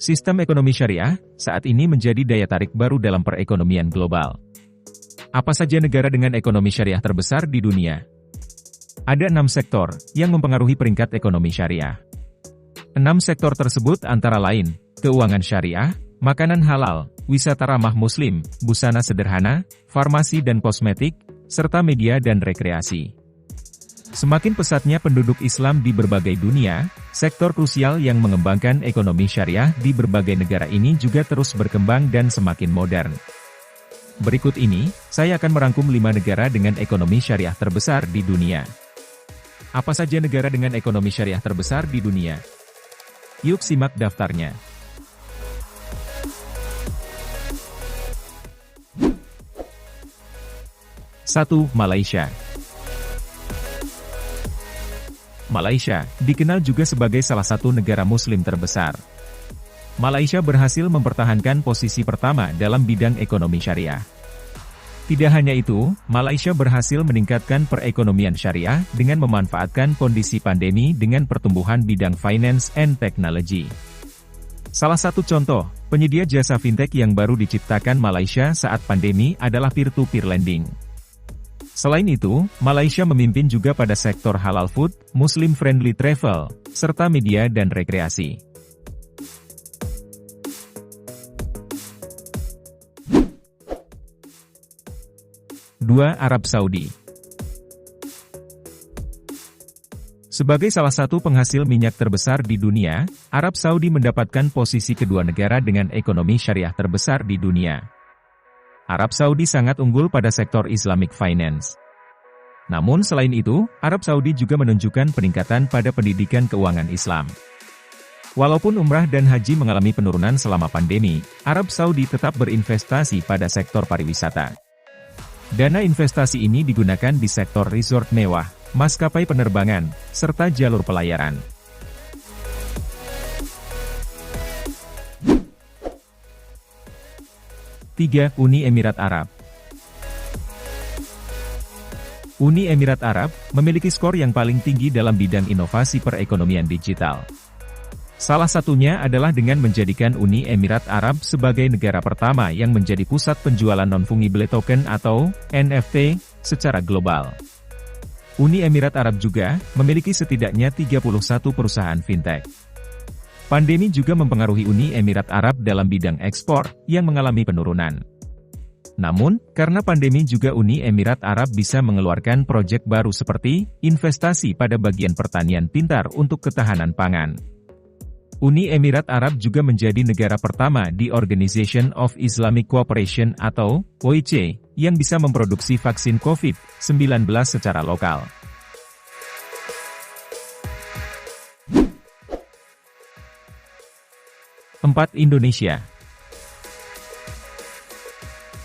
Sistem ekonomi syariah saat ini menjadi daya tarik baru dalam perekonomian global. Apa saja negara dengan ekonomi syariah terbesar di dunia? Ada 6 sektor yang mempengaruhi peringkat ekonomi syariah. 6 sektor tersebut antara lain, keuangan syariah, makanan halal, wisata ramah muslim, busana sederhana, farmasi dan kosmetik, serta media dan rekreasi. Semakin pesatnya penduduk Islam di berbagai dunia, sektor krusial yang mengembangkan ekonomi syariah di berbagai negara ini juga terus berkembang dan semakin modern. Berikut ini, saya akan merangkum 5 negara dengan ekonomi syariah terbesar di dunia. Apa saja negara dengan ekonomi syariah terbesar di dunia? Yuk simak daftarnya. 1. Malaysia. Malaysia dikenal juga sebagai salah satu negara muslim terbesar. Malaysia berhasil mempertahankan posisi pertama dalam bidang ekonomi syariah. Tidak hanya itu, Malaysia berhasil meningkatkan perekonomian syariah dengan memanfaatkan kondisi pandemi dengan pertumbuhan bidang finance and technology. Salah satu contoh, penyedia jasa fintech yang baru diciptakan Malaysia saat pandemi adalah peer-to-peer lending. Selain itu, Malaysia memimpin juga pada sektor halal food, Muslim-friendly travel, serta media dan rekreasi. 2. Arab Saudi. Sebagai salah satu penghasil minyak terbesar di dunia, Arab Saudi mendapatkan posisi kedua negara dengan ekonomi syariah terbesar di dunia. Arab Saudi sangat unggul pada sektor Islamic finance. Namun selain itu, Arab Saudi juga menunjukkan peningkatan pada pendidikan keuangan Islam. Walaupun umrah dan haji mengalami penurunan selama pandemi, Arab Saudi tetap berinvestasi pada sektor pariwisata. Dana investasi ini digunakan di sektor resort mewah, maskapai penerbangan, serta jalur pelayaran. 3. Uni Emirat Arab. Uni Emirat Arab memiliki skor yang paling tinggi dalam bidang inovasi perekonomian digital. Salah satunya adalah dengan menjadikan Uni Emirat Arab sebagai negara pertama yang menjadi pusat penjualan non-fungible token atau NFT secara global. Uni Emirat Arab juga memiliki setidaknya 31 perusahaan fintech. Pandemi juga mempengaruhi Uni Emirat Arab dalam bidang ekspor, yang mengalami penurunan. Namun, karena pandemi juga Uni Emirat Arab bisa mengeluarkan proyek baru seperti investasi pada bagian pertanian pintar untuk ketahanan pangan. Uni Emirat Arab juga menjadi negara pertama di Organization of Islamic Cooperation atau OIC, yang bisa memproduksi vaksin COVID-19 secara lokal. 4. Indonesia.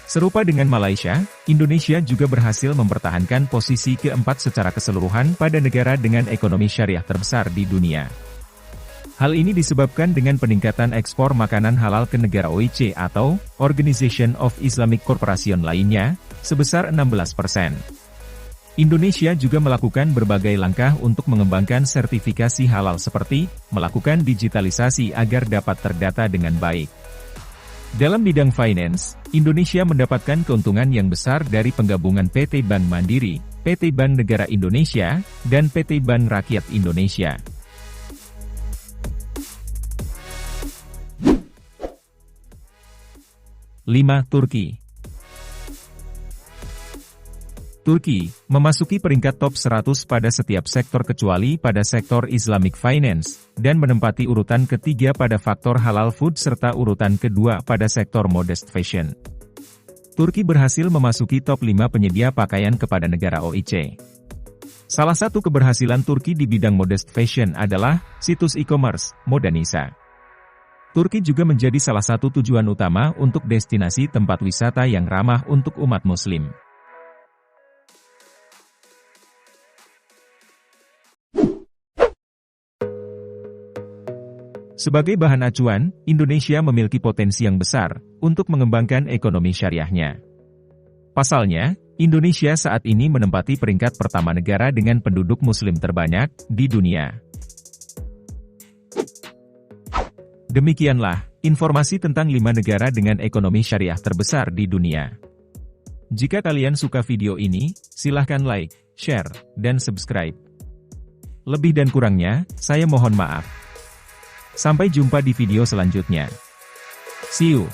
Serupa dengan Malaysia, Indonesia juga berhasil mempertahankan posisi keempat secara keseluruhan pada negara dengan ekonomi syariah terbesar di dunia. Hal ini disebabkan dengan peningkatan ekspor makanan halal ke negara OIC atau Organization of Islamic Cooperation lainnya, sebesar 16%. Indonesia juga melakukan berbagai langkah untuk mengembangkan sertifikasi halal seperti melakukan digitalisasi agar dapat terdata dengan baik. Dalam bidang finance, Indonesia mendapatkan keuntungan yang besar dari penggabungan PT Bank Mandiri, PT Bank Negara Indonesia, dan PT Bank Rakyat Indonesia. 5. Turki. Turki memasuki peringkat top 100 pada setiap sektor kecuali pada sektor Islamic Finance, dan menempati urutan ketiga pada faktor halal food serta urutan kedua pada sektor modest fashion. Turki berhasil memasuki top 5 penyedia pakaian kepada negara OIC. Salah satu keberhasilan Turki di bidang modest fashion adalah situs e-commerce, Modanisa. Turki juga menjadi salah satu tujuan utama untuk destinasi tempat wisata yang ramah untuk umat Muslim. Sebagai bahan acuan, Indonesia memiliki potensi yang besar untuk mengembangkan ekonomi syariahnya. Pasalnya, Indonesia saat ini menempati peringkat pertama negara dengan penduduk Muslim terbanyak di dunia. Demikianlah Informasi tentang 5 negara dengan ekonomi syariah terbesar di dunia. Jika kalian suka video ini, silahkan like, share, dan subscribe. Lebih dan kurangnya, saya mohon maaf. Sampai jumpa di video selanjutnya. See you.